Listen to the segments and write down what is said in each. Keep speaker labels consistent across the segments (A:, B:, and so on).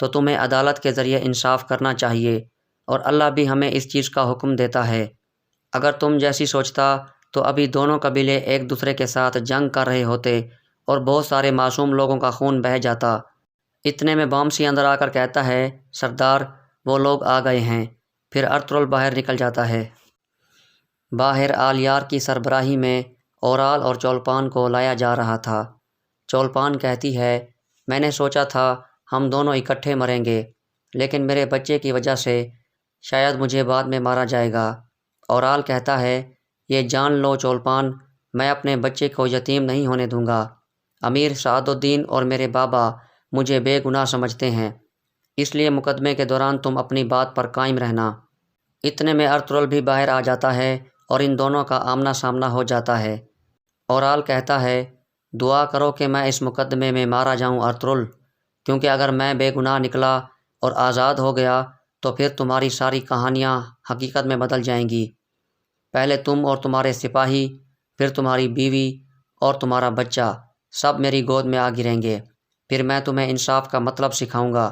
A: تو تمہیں عدالت کے ذریعے انصاف کرنا چاہیے، اور اللہ بھی ہمیں اس چیز کا حکم دیتا ہے۔ اگر تم جیسی سوچتا تو ابھی دونوں قبیلے ایک دوسرے کے ساتھ جنگ کر رہے ہوتے اور بہت سارے معصوم لوگوں کا خون بہہ جاتا۔ اتنے میں بامسی اندر آ کر کہتا ہے، سردار وہ لوگ آ گئے ہیں۔ پھر ارطغرل باہر نکل جاتا ہے۔ باہر آلیار کی سربراہی میں اورال اور چولپان کو لایا جا رہا تھا۔ چولپان کہتی ہے، میں نے سوچا تھا ہم دونوں اکٹھے مریں گے، لیکن میرے بچے کی وجہ سے شاید مجھے بعد میں مارا جائے گا۔ اورال کہتا ہے، یہ جان لو چولپان، میں اپنے بچے کو یتیم نہیں ہونے دوں گا۔ امیر سعد الدین اور میرے بابا مجھے بے گناہ سمجھتے ہیں، اس لیے مقدمے کے دوران تم اپنی بات پر قائم رہنا۔ اتنے میں ارطغرل بھی باہر آ جاتا ہے اور ان دونوں کا آمنا سامنا ہو جاتا ہے۔ اورال کہتا ہے، دعا کرو کہ میں اس مقدمے میں مارا جاؤں ارطغرل، کیونکہ اگر میں بے گناہ نکلا اور آزاد ہو گیا تو پھر تمہاری ساری کہانیاں حقیقت میں بدل جائیں گی۔ پہلے تم اور تمہارے سپاہی، پھر تمہاری بیوی اور تمہارا بچہ سب میری گود میں آ گریں گے، پھر میں تمہیں انصاف کا مطلب سکھاؤں گا۔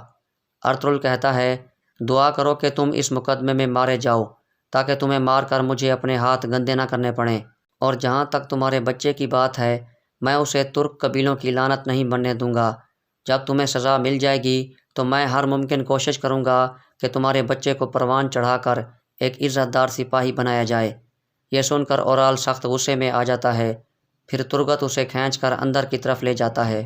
A: ارطغرل کہتا ہے، دعا کرو کہ تم اس مقدمے میں مارے جاؤ تاکہ تمہیں مار کر مجھے اپنے ہاتھ گندے نہ کرنے پڑیں، اور جہاں تک تمہارے بچے کی بات ہے میں اسے ترک قبیلوں کی لعنت نہیں بننے دوں گا۔ جب تمہیں سزا مل جائے گی تو میں ہر ممکن کوشش کروں گا کہ تمہارے بچے کو پروان چڑھا کر ایک عزت دار سپاہی بنایا جائے۔ یہ سن کر اورال سخت غصے میں آ جاتا ہے، پھر ترگت اسے کھینچ کر اندر کی طرف لے جاتا ہے۔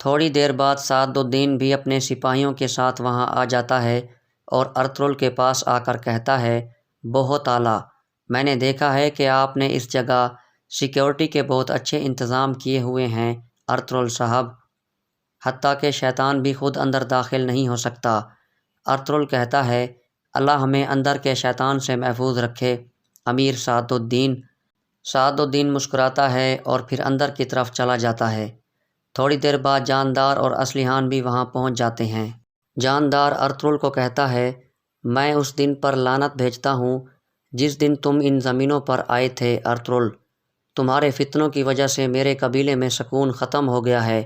A: تھوڑی دیر بعد سعد الدین بھی اپنے سپاہیوں کے ساتھ وہاں آ جاتا ہے اور ارطغرل کے پاس آ کر کہتا ہے، بہت اعلیٰ، میں نے دیکھا ہے کہ آپ نے اس جگہ سیکیورٹی کے بہت اچھے انتظام کیے ہوئے ہیں ارطغرل صاحب، حتیٰ کہ شیطان بھی خود اندر داخل نہیں ہو سکتا۔ ارطغرل کہتا ہے، اللہ ہمیں اندر کے شیطان سے محفوظ رکھے امیر سعد الدین۔ سعد الدین مسکراتا ہے اور پھر اندر کی طرف چلا جاتا ہے۔ تھوڑی دیر بعد جاندار اور اصلیحان بھی وہاں پہنچ جاتے ہیں۔ جاندار ارطغرل کو کہتا ہے، میں اس دن پر لعنت بھیجتا ہوں جس دن تم ان زمینوں پر آئے تھے ارطغرل۔ تمہارے فتنوں کی وجہ سے میرے قبیلے میں سکون ختم ہو گیا ہے،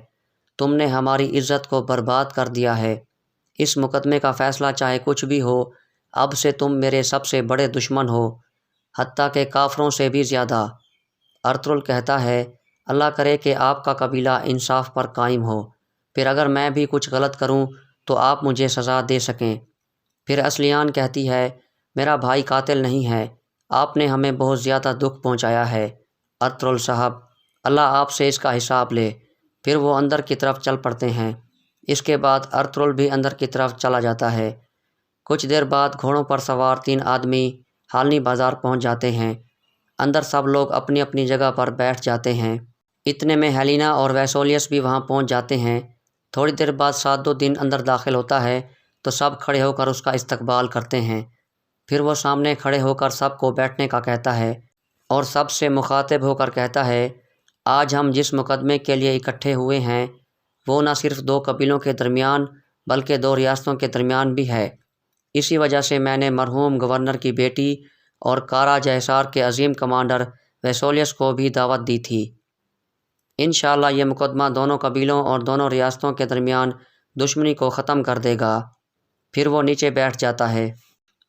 A: تم نے ہماری عزت کو برباد کر دیا ہے۔ اس مقدمے کا فیصلہ چاہے کچھ بھی ہو، اب سے تم میرے سب سے بڑے دشمن ہو، حتیٰ کہ کافروں سے بھی زیادہ۔ ارطغرل کہتا ہے، اللہ کرے کہ آپ کا قبیلہ انصاف پر قائم ہو، پھر اگر میں بھی کچھ غلط کروں تو آپ مجھے سزا دے سکیں۔ پھر اصلیان کہتی ہے، میرا بھائی قاتل نہیں ہے، آپ نے ہمیں بہت زیادہ دکھ پہنچایا ہے ارطغرل صاحب، اللہ آپ سے اس کا حساب لے۔ پھر وہ اندر کی طرف چل پڑتے ہیں۔ اس کے بعد ارطغرل بھی اندر کی طرف چلا جاتا ہے۔ کچھ دیر بعد گھوڑوں پر سوار 3 آدمی حالنی بازار پہنچ جاتے ہیں۔ اندر سب لوگ اپنی اپنی جگہ پر بیٹھ جاتے ہیں۔ اتنے میں ہیلینا اور ویسولیس بھی وہاں پہنچ جاتے ہیں۔ تھوڑی دیر بعد سعد الدین اندر داخل ہوتا ہے تو سب کھڑے ہو کر اس کا استقبال کرتے ہیں۔ پھر وہ سامنے کھڑے ہو کر سب کو بیٹھنے کا کہتا ہے اور سب سے مخاطب ہو کر کہتا ہے، آج ہم جس مقدمے کے لیے اکٹھے ہوئے ہیں وہ نہ صرف 2 قبیلوں کے درمیان بلکہ 2 ریاستوں کے درمیان بھی ہے۔ اسی وجہ سے میں نے مرحوم گورنر کی بیٹی اور کارا جیسار کے عظیم کمانڈر ویسولیس کو بھی دعوت دی تھی۔ انشاءاللہ یہ مقدمہ دونوں قبیلوں اور دونوں ریاستوں کے درمیان دشمنی کو ختم کر دے گا۔ پھر وہ نیچے بیٹھ جاتا ہے۔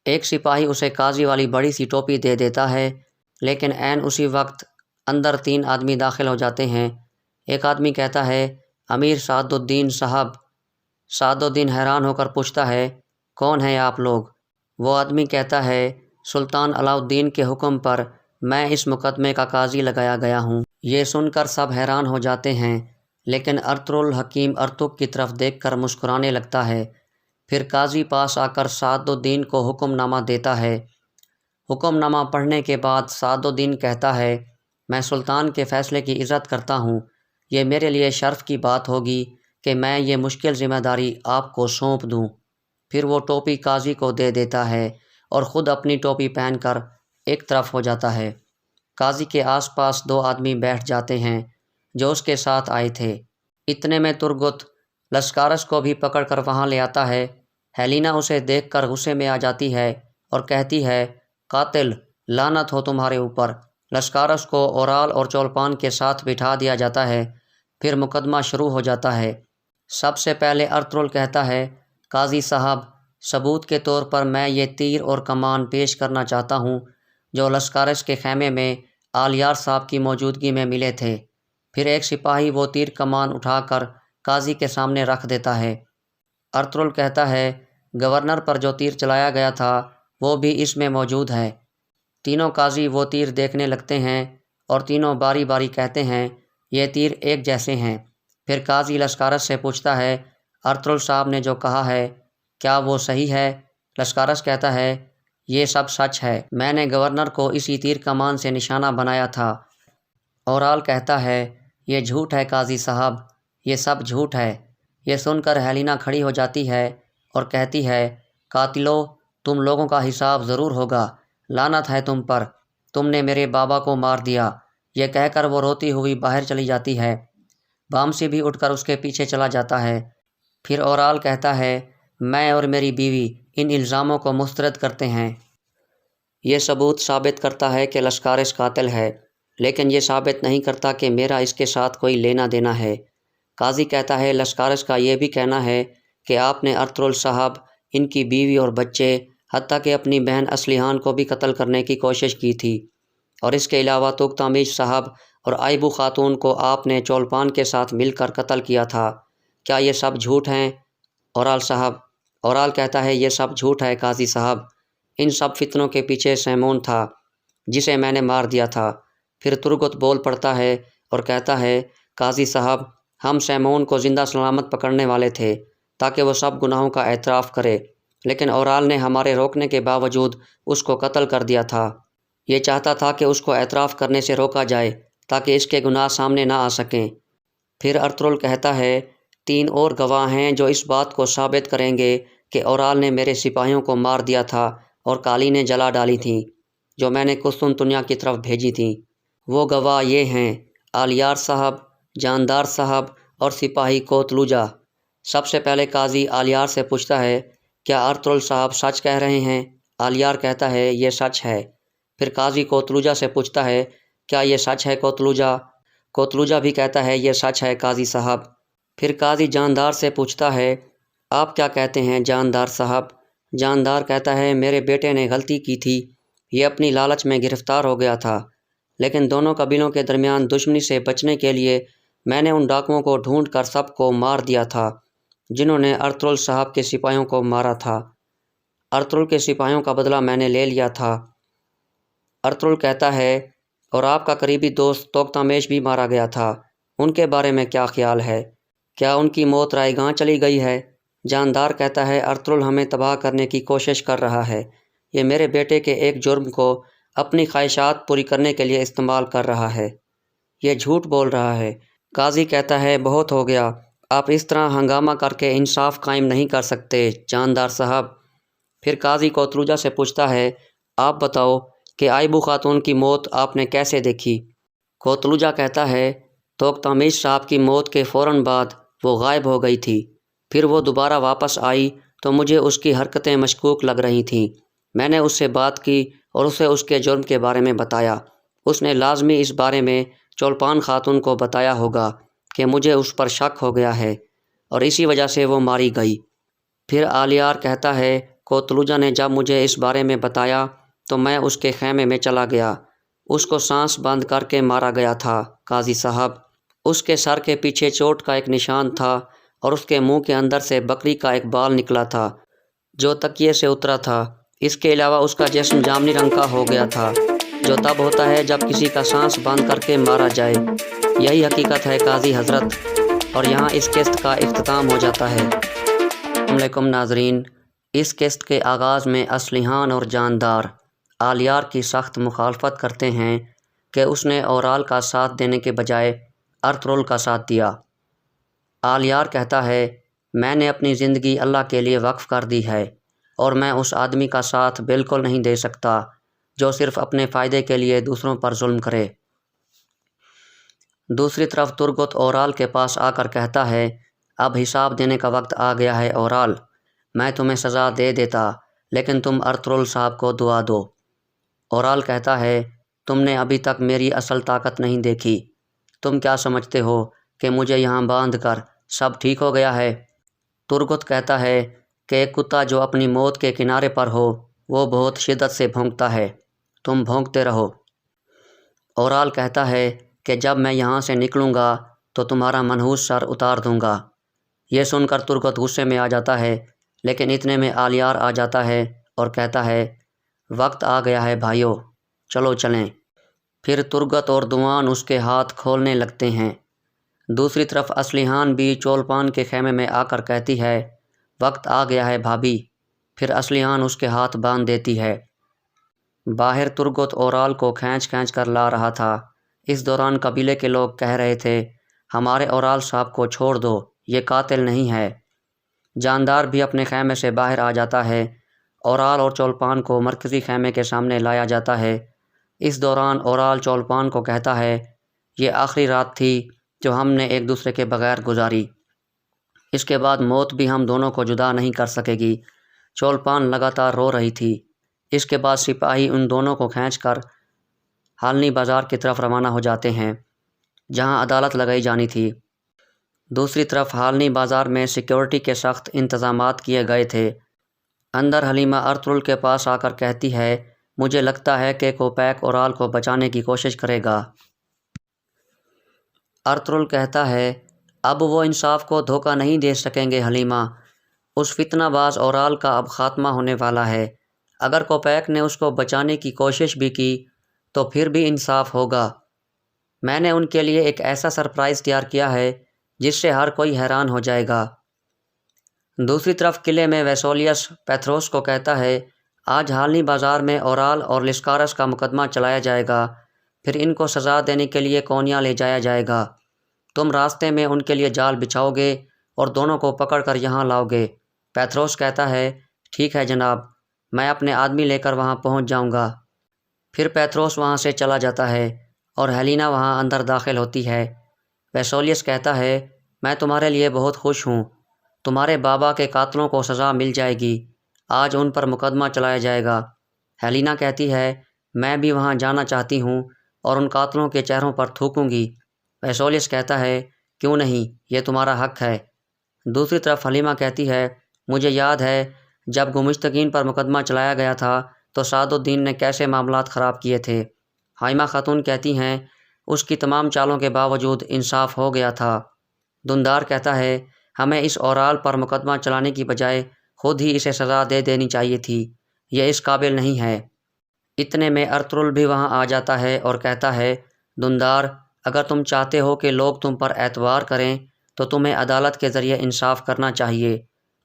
A: ایک سپاہی اسے قاضی والی بڑی سی ٹوپی دے دیتا ہے، لیکن عین اسی وقت اندر 3 آدمی داخل ہو جاتے ہیں۔ ایک آدمی کہتا ہے، امیر سعد الدین صاحب۔ سعد الدین حیران ہو کر پوچھتا ہے، کون ہیں آپ لوگ؟ وہ آدمی کہتا ہے، سلطان علاء الدین کے حکم پر میں اس مقدمے کا قاضی لگایا گیا ہوں۔ یہ سن کر سب حیران ہو جاتے ہیں، لیکن ارطغرل حکیم ارتک کی طرف دیکھ کر مسکرانے لگتا ہے۔ پھر قاضی پاس آ کر سعد الدین کو حکم نامہ دیتا ہے۔ حکم نامہ پڑھنے کے بعد سعد الدین کہتا ہے، میں سلطان کے فیصلے کی عزت کرتا ہوں، یہ میرے لیے شرف کی بات ہوگی کہ میں یہ مشکل ذمہ داری آپ کو سونپ دوں۔ پھر وہ ٹوپی قاضی کو دے دیتا ہے اور خود اپنی ٹوپی پہن کر ایک طرف ہو جاتا ہے۔ قاضی کے آس پاس 2 آدمی بیٹھ جاتے ہیں جو اس کے ساتھ آئے تھے۔ اتنے میں ترگت لسکارس کو بھی پکڑ کر وہاں لے آتا ہے۔ ہیلینا اسے دیکھ کر غصے میں آ جاتی ہے اور کہتی ہے، قاتل، لعنت ہو تمہارے اوپر۔ لسکارس کو اورال اور چولپان کے ساتھ بٹھا دیا جاتا ہے۔ پھر مقدمہ شروع ہو جاتا ہے۔ سب سے پہلے ارطغرل کہتا ہے، قاضی صاحب، ثبوت کے طور پر میں یہ تیر اور کمان پیش کرنا چاہتا ہوں جو لشکارش کے خیمے میں آلیار صاحب کی موجودگی میں ملے تھے۔ پھر ایک سپاہی وہ تیر کمان اٹھا کر قاضی کے سامنے رکھ دیتا ہے۔ ارطغرل کہتا ہے، گورنر پر جو تیر چلایا گیا تھا وہ بھی اس میں موجود ہے۔ تینوں قاضی وہ تیر دیکھنے لگتے ہیں اور تینوں باری باری کہتے ہیں، یہ تیر ایک جیسے ہیں۔ پھر قاضی لشکارش سے پوچھتا ہے، ارطغرل صاحب نے جو کہا ہے کیا وہ صحیح ہے؟ لشکارش کہتا ہے، یہ سب سچ ہے، میں نے گورنر کو اسی تیر کمان سے نشانہ بنایا تھا۔ اورال کہتا ہے، یہ جھوٹ ہے قاضی صاحب، یہ سب جھوٹ ہے۔ یہ سن کر ہیلینا کھڑی ہو جاتی ہے اور کہتی ہے، قاتلو، تم لوگوں کا حساب ضرور ہوگا، لعنت ہے تم پر، تم نے میرے بابا کو مار دیا۔ یہ کہہ کر وہ روتی ہوئی باہر چلی جاتی ہے۔ بامسی بھی اٹھ کر اس کے پیچھے چلا جاتا ہے۔ پھر اورال کہتا ہے، میں اور میری بیوی ان الزاموں کو مسترد کرتے ہیں۔ یہ ثبوت ثابت کرتا ہے کہ لشکارش قاتل ہے، لیکن یہ ثابت نہیں کرتا کہ میرا اس کے ساتھ کوئی لینا دینا ہے۔ قاضی کہتا ہے، لشکارش کا یہ بھی کہنا ہے کہ آپ نے ارطغرل صاحب، ان کی بیوی اور بچے، حتیٰ کہ اپنی بہن اصلیحان کو بھی قتل کرنے کی کوشش کی تھی، اور اس کے علاوہ توختامش صاحب اور آئبو خاتون کو آپ نے چولپان کے ساتھ مل کر قتل کیا تھا۔ کیا یہ سب جھوٹ ہیں اورال صاحب؟ اورال کہتا ہے، یہ سب جھوٹ ہے قاضی صاحب، ان سب فتنوں کے پیچھے سیمون تھا جسے میں نے مار دیا تھا۔ پھر ترگت بول پڑتا ہے اور کہتا ہے، قاضی صاحب، ہم سیمون کو زندہ سلامت پکڑنے والے تھے تاکہ وہ سب گناہوں کا اعتراف کرے، لیکن اورال نے ہمارے روکنے کے باوجود اس کو قتل کر دیا تھا۔ یہ چاہتا تھا کہ اس کو اعتراف کرنے سے روکا جائے تاکہ اس کے گناہ سامنے نہ آ سکیں۔ پھر ارطغرل کہتا ہے، 3 اور گواہ ہیں جو اس بات کو ثابت کریں گے کہ اورال نے میرے سپاہیوں کو مار دیا تھا اور قالینیں جلا ڈالی تھیں جو میں نے قسطنطنیہ کی طرف بھیجی تھیں۔ وہ گواہ یہ ہیں، آلیار صاحب، جاندار صاحب اور سپاہی کوتلوجا۔ سب سے پہلے قاضی آلیار سے پوچھتا ہے، کیا ارطغرل صاحب سچ کہہ رہے ہیں؟ آلیار کہتا ہے، یہ سچ ہے۔ پھر قاضی کوتلوجا سے پوچھتا ہے، کیا یہ سچ ہے کوتلوجا؟ کوتلوجا بھی کہتا ہے، یہ سچ ہے قاضی صاحب۔ پھر قاضی جاندار سے پوچھتا ہے، آپ کیا کہتے ہیں جاندار صاحب؟ جاندار کہتا ہے، میرے بیٹے نے غلطی کی تھی، یہ اپنی لالچ میں گرفتار ہو گیا تھا، لیکن دونوں قبیلوں کے درمیان دشمنی سے بچنے کے لیے میں نے ان ڈاکوؤں کو ڈھونڈ کر سب کو مار دیا تھا جنہوں نے ارطغرل صاحب کے سپاہیوں کو مارا تھا۔ ارطغرل کے سپاہیوں کا بدلہ میں نے لے لیا تھا۔ ارطغرل کہتا ہے، اور آپ کا قریبی دوست توختامش بھی مارا گیا تھا، ان کے بارے میں کیا خیال ہے؟ کیا ان کی موت رائے گاں چلی گئی ہے؟ جاندار کہتا ہے، ارطغرل ہمیں تباہ کرنے کی کوشش کر رہا ہے، یہ میرے بیٹے کے ایک جرم کو اپنی خواہشات پوری کرنے کے لیے استعمال کر رہا ہے، یہ جھوٹ بول رہا ہے۔ قاضی کہتا ہے، بہت ہو گیا، آپ اس طرح ہنگامہ کر کے انصاف قائم نہیں کر سکتے جاندار صاحب۔ پھر قاضی کوتلوجا سے پوچھتا ہے، آپ بتاؤ کہ آئبو خاتون کی موت آپ نے کیسے دیکھی؟ کوتلوجا کہتا ہے، توختامش صاحب کی موت کے فوراً بعد وہ غائب ہو گئی تھی، پھر وہ دوبارہ واپس آئی تو مجھے اس کی حرکتیں مشکوک لگ رہی تھیں۔ میں نے اس سے بات کی اور اسے اس کے جرم کے بارے میں بتایا۔ اس نے لازمی اس بارے میں چولپان خاتون کو بتایا ہوگا کہ مجھے اس پر شک ہو گیا ہے اور اسی وجہ سے وہ ماری گئی۔ پھر آلیار کہتا ہے، کوتلوجا نے جب مجھے اس بارے میں بتایا تو میں اس کے خیمے میں چلا گیا، اس کو سانس بند کر کے مارا گیا تھا قاضی صاحب۔ اس کے سر کے پیچھے چوٹ کا ایک نشان تھا اور اس کے منہ کے اندر سے بکری کا ایک بال نکلا تھا جو تکیے سے اترا تھا۔ اس کے علاوہ اس کا جسم جامنی رنگ کا ہو گیا تھا، جو تب ہوتا ہے جب کسی کا سانس بند کر کے مارا جائے۔ یہی حقیقت ہے قاضی حضرت، اور یہاں اس قسط کا اختتام ہو جاتا ہے۔ السلام علیکم ناظرین، اس قسط کے آغاز میں اصلیحان اور جاندار آلیار کی سخت مخالفت کرتے ہیں کہ اس نے اورال کا ساتھ دینے کے بجائے ارطغرل کا ساتھ دیا۔ آلیار کہتا ہے، میں نے اپنی زندگی اللہ کے لیے وقف کر دی ہے اور میں اس آدمی کا ساتھ بالکل نہیں دے سکتا جو صرف اپنے فائدے کے لیے دوسروں پر ظلم کرے۔ دوسری طرف ترگت اورال کے پاس آ کر کہتا ہے، اب حساب دینے کا وقت آ گیا ہے اورال، میں تمہیں سزا دے دیتا لیکن تم ارطغرل صاحب کو دعا دو۔ اورال کہتا ہے، تم نے ابھی تک میری اصل طاقت نہیں دیکھی، تم کیا سمجھتے ہو کہ مجھے یہاں باندھ کر سب ٹھیک ہو گیا ہے؟ ترگت کہتا ہے کہ ایک کتا جو اپنی موت کے کنارے پر ہو وہ بہت شدت سے بھونکتا ہے، تم بھونکتے رہو۔ اورال کہتا ہے کہ جب میں یہاں سے نکلوں گا تو تمہارا منحوس سر اتار دوں گا۔ یہ سن کر ترگت غصے میں آ جاتا ہے، لیکن اتنے میں آلیار آ جاتا ہے اور کہتا ہے وقت آ گیا ہے بھائیو، چلو چلیں۔ پھر ترگت اور دوان اس کے ہاتھ کھولنے لگتے ہیں۔ دوسری طرف اسلیحان بھی چولپان کے خیمے میں آ کر کہتی ہے وقت آ گیا ہے بھابھی، پھر اسلیحان اس کے ہاتھ باندھ دیتی ہے۔ باہر ترگت اورال کو کھینچ کھینچ کر لا رہا تھا۔ اس دوران قبیلے کے لوگ کہہ رہے تھے ہمارے اورال صاحب کو چھوڑ دو، یہ قاتل نہیں ہے۔ جاندار بھی اپنے خیمے سے باہر آ جاتا ہے۔ اورال اور چولپان کو مرکزی خیمے کے سامنے لایا جاتا ہے۔ اس دوران اورال چولپان کو کہتا ہے یہ آخری رات تھی جو ہم نے ایک دوسرے کے بغیر گزاری، اس کے بعد موت بھی ہم دونوں کو جدا نہیں کر سکے گی۔ چولپان لگاتار رو رہی تھی۔ اس کے بعد سپاہی ان دونوں کو کھینچ کر ہالنی بازار کی طرف روانہ ہو جاتے ہیں جہاں عدالت لگائی جانی تھی۔ دوسری طرف ہالنی بازار میں سیکیورٹی کے سخت انتظامات کیے گئے تھے۔ اندر حلیمہ ارطغرل کے پاس آ کر کہتی ہے مجھے لگتا ہے کہ کوپیک اورال کو بچانے کی کوشش کرے گا۔ ارطغرل کہتا ہے اب وہ انصاف کو دھوکہ نہیں دے سکیں گے حلیمہ، اس فتنہ باز اورال کا اب خاتمہ ہونے والا ہے۔ اگر کوپیک نے اس کو بچانے کی کوشش بھی کی تو پھر بھی انصاف ہوگا۔ میں نے ان کے لیے ایک ایسا سرپرائز تیار کیا ہے جس سے ہر کوئی حیران ہو جائے گا۔ دوسری طرف قلعے میں ویسولیس پیتھروس کو کہتا ہے آج ہالنی بازار میں اورال اور لسکارس کا مقدمہ چلایا جائے گا، پھر ان کو سزا دینے کے لیے کونیا لے جایا جائے گا۔ تم راستے میں ان کے لیے جال بچھاؤ گے اور دونوں کو پکڑ کر یہاں لاؤ گے۔ پیتھروس کہتا ہے ٹھیک ہے جناب، میں اپنے آدمی لے کر وہاں پہنچ جاؤں گا۔ پھر پیتھروس وہاں سے چلا جاتا ہے اور ہیلینا وہاں اندر داخل ہوتی ہے۔ ویسولیس کہتا ہے میں تمہارے لیے بہت خوش ہوں، تمہارے بابا کے قاتلوں کو سزا مل جائے گی، آج ان پر مقدمہ چلایا جائے گا۔ ہیلینا کہتی ہے میں بھی وہاں جانا چاہتی ہوں اور ان قاتلوں کے چہروں پر تھوکوں گی۔ ویسولیس کہتا ہے کیوں نہیں، یہ تمہارا حق ہے۔ دوسری طرف حلیمہ کہتی ہے مجھے یاد ہے جب گمشتگین پر مقدمہ چلایا گیا تھا تو سعد الدین نے کیسے معاملات خراب کیے تھے۔ حائمہ خاتون کہتی ہیں اس کی تمام چالوں کے باوجود انصاف ہو گیا تھا۔ دندار کہتا ہے ہمیں اس اورال پر مقدمہ چلانے کی بجائے خود ہی اسے سزا دے دینی چاہیے تھی، یہ اس قابل نہیں ہے۔ اتنے میں ارطغرل بھی وہاں آ جاتا ہے اور کہتا ہے دندار اگر تم چاہتے ہو کہ لوگ تم پر اعتبار کریں تو تمہیں عدالت کے ذریعے انصاف کرنا چاہیے،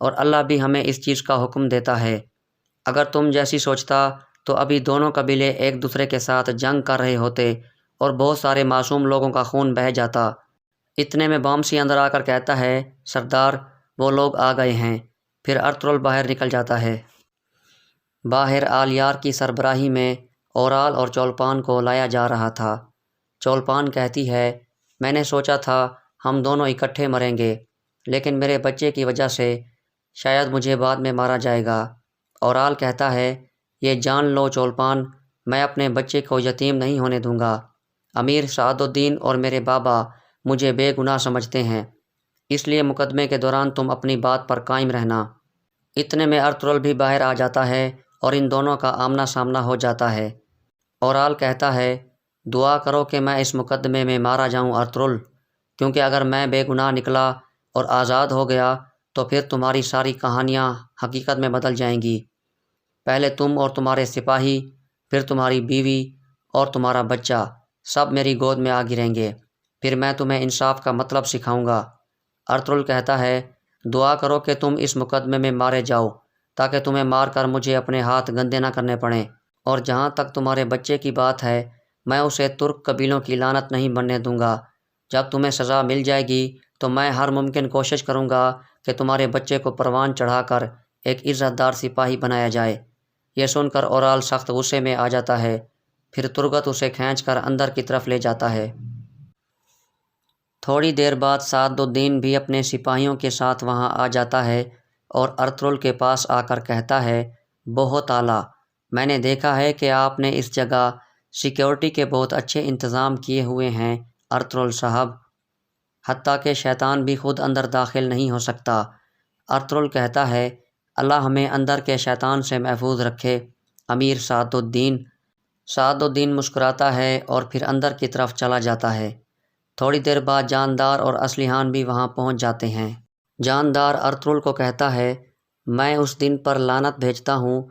A: اور اللہ بھی ہمیں اس چیز کا حکم دیتا ہے۔ اگر تم جیسی سوچتا تو ابھی دونوں قبیلے ایک دوسرے کے ساتھ جنگ کر رہے ہوتے اور بہت سارے معصوم لوگوں کا خون بہہ جاتا۔ اتنے میں بامسی اندر آ کر کہتا ہے سردار وہ لوگ آ گئے ہیں۔ پھر ارطغرل باہر نکل جاتا ہے۔ باہر آلیار کی سربراہی میں اورال اور چولپان کو لایا جا رہا تھا۔ چولپان کہتی ہے میں نے سوچا تھا ہم دونوں اکٹھے مریں گے، لیکن میرے بچے کی وجہ سے شاید مجھے بعد میں مارا جائے گا۔ اورال کہتا ہے یہ جان لو چولپان، میں اپنے بچے کو یتیم نہیں ہونے دوں گا۔ امیر سعد الدین اور میرے بابا مجھے بے گناہ سمجھتے ہیں، اس لیے مقدمے کے دوران تم اپنی بات پر قائم رہنا۔ اتنے میں ارطغرل بھی باہر آ جاتا ہے اور ان دونوں کا آمنا سامنا ہو جاتا ہے۔ اورال کہتا ہے دعا کرو کہ میں اس مقدمے میں مارا جاؤں ارطغرل، کیونکہ اگر میں بے گناہ نکلا اور آزاد ہو گیا تو پھر تمہاری ساری کہانیاں حقیقت میں بدل جائیں گی۔ پہلے تم اور تمہارے سپاہی، پھر تمہاری بیوی اور تمہارا بچہ سب میری گود میں آ گریں گے، پھر میں تمہیں انصاف کا مطلب سکھاؤں گا۔ ارطغرل کہتا ہے دعا کرو کہ تم اس مقدمے میں مارے جاؤ تاکہ تمہیں مار کر مجھے اپنے ہاتھ گندے نہ کرنے پڑیں، اور جہاں تک تمہارے بچے کی بات ہے میں اسے ترک قبیلوں کی لعنت نہیں بننے دوں گا۔ جب تمہیں سزا مل جائے گی تو میں ہر ممکن کوشش کروں گا کہ تمہارے بچے کو پروان چڑھا کر ایک عزت دار سپاہی بنایا جائے۔ یہ سن کر اورال سخت غصے میں آ جاتا ہے، پھر ترگت اسے کھینچ کر اندر کی طرف لے جاتا ہے۔ تھوڑی دیر بعد سعد الدین بھی اپنے سپاہیوں کے ساتھ وہاں آ جاتا ہے اور ارطغرل کے پاس آ کر کہتا ہے بہت اعلیٰ، میں نے دیکھا ہے کہ آپ نے اس جگہ سیکیورٹی کے بہت اچھے انتظام کیے ہوئے ہیں ارطغرل صاحب۔ حتیٰ کہ شیطان بھی خود اندر داخل نہیں ہو سکتا۔ ارطغرل کہتا ہے اللہ ہمیں اندر کے شیطان سے محفوظ رکھے۔ امیر سعد الدین مسکراتا ہے اور پھر اندر کی طرف چلا جاتا ہے۔ تھوڑی دیر بعد جاندار اور اصلیحان بھی وہاں پہنچ جاتے ہیں۔ جاندار ارطغرل کو کہتا ہے میں اس دن پر لعنت بھیجتا ہوں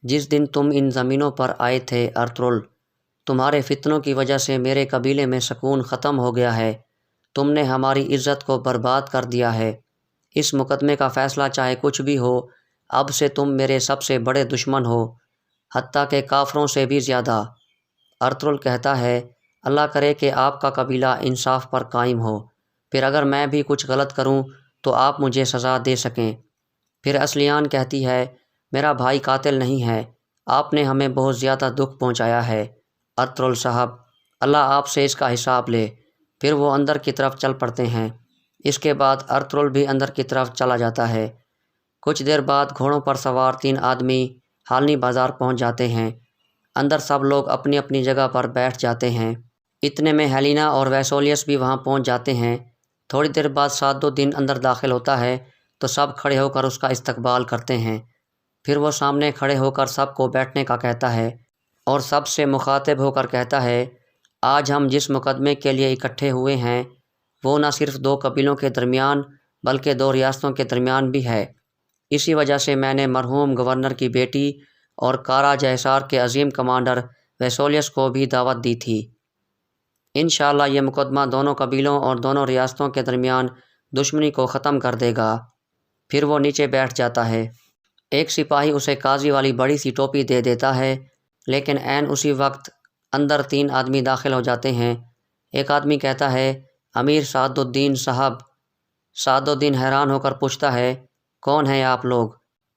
A: جس دن تم ان زمینوں پر آئے تھے ارطغرل۔ تمہارے فتنوں کی وجہ سے میرے قبیلے میں سکون ختم ہو گیا ہے۔ تم نے ہماری عزت کو برباد کر دیا ہے۔ اس مقدمے کا فیصلہ چاہے کچھ بھی ہو، اب سے تم میرے سب سے بڑے دشمن ہو، حتیٰ کہ کافروں سے بھی زیادہ۔ ارطغرل کہتا ہے اللہ کرے کہ آپ کا قبیلہ انصاف پر قائم ہو، پھر اگر میں بھی کچھ غلط کروں تو آپ مجھے سزا دے سکیں۔ پھر اصلیحان کہتی ہے میرا بھائی قاتل نہیں ہے، آپ نے ہمیں بہت زیادہ دکھ پہنچایا ہے ارطغرل صاحب، اللہ آپ سے اس کا حساب لے۔ پھر وہ اندر کی طرف چل پڑتے ہیں۔ اس کے بعد ارطغرل بھی اندر کی طرف چلا جاتا ہے۔ کچھ دیر بعد گھوڑوں پر سوار 3 آدمی حالنی بازار پہنچ جاتے ہیں۔ اندر سب لوگ اپنی اپنی جگہ پر بیٹھ جاتے ہیں۔ اتنے میں ہیلینا اور ویسولیس بھی وہاں پہنچ جاتے ہیں۔ تھوڑی دیر بعد سعد الدین اندر داخل ہوتا ہے تو سب کھڑے ہو کر اس کا استقبال کرتے ہیں۔ پھر وہ سامنے کھڑے ہو کر سب کو بیٹھنے کا کہتا ہے اور سب سے مخاطب ہو کر کہتا ہے آج ہم جس مقدمے کے لیے اکٹھے ہوئے ہیں وہ نہ صرف 2 قبیلوں کے درمیان بلکہ 2 ریاستوں کے درمیان بھی ہے۔ اسی وجہ سے میں نے مرحوم گورنر کی بیٹی اور کارا جیسار کے عظیم کمانڈر ویسولیس کو بھی دعوت دی تھی۔ انشاءاللہ یہ مقدمہ دونوں قبیلوں اور دونوں ریاستوں کے درمیان دشمنی کو ختم کر دے گا۔ پھر وہ نیچے بیٹھ جاتا ہے۔ ایک سپاہی اسے قاضی والی بڑی سی ٹوپی دے دیتا ہے، لیکن عین اسی وقت اندر 3 آدمی داخل ہو جاتے ہیں۔ ایک آدمی کہتا ہے امیر سعد الدین صاحب۔ سعد الدین حیران ہو کر پوچھتا ہے کون ہیں آپ لوگ؟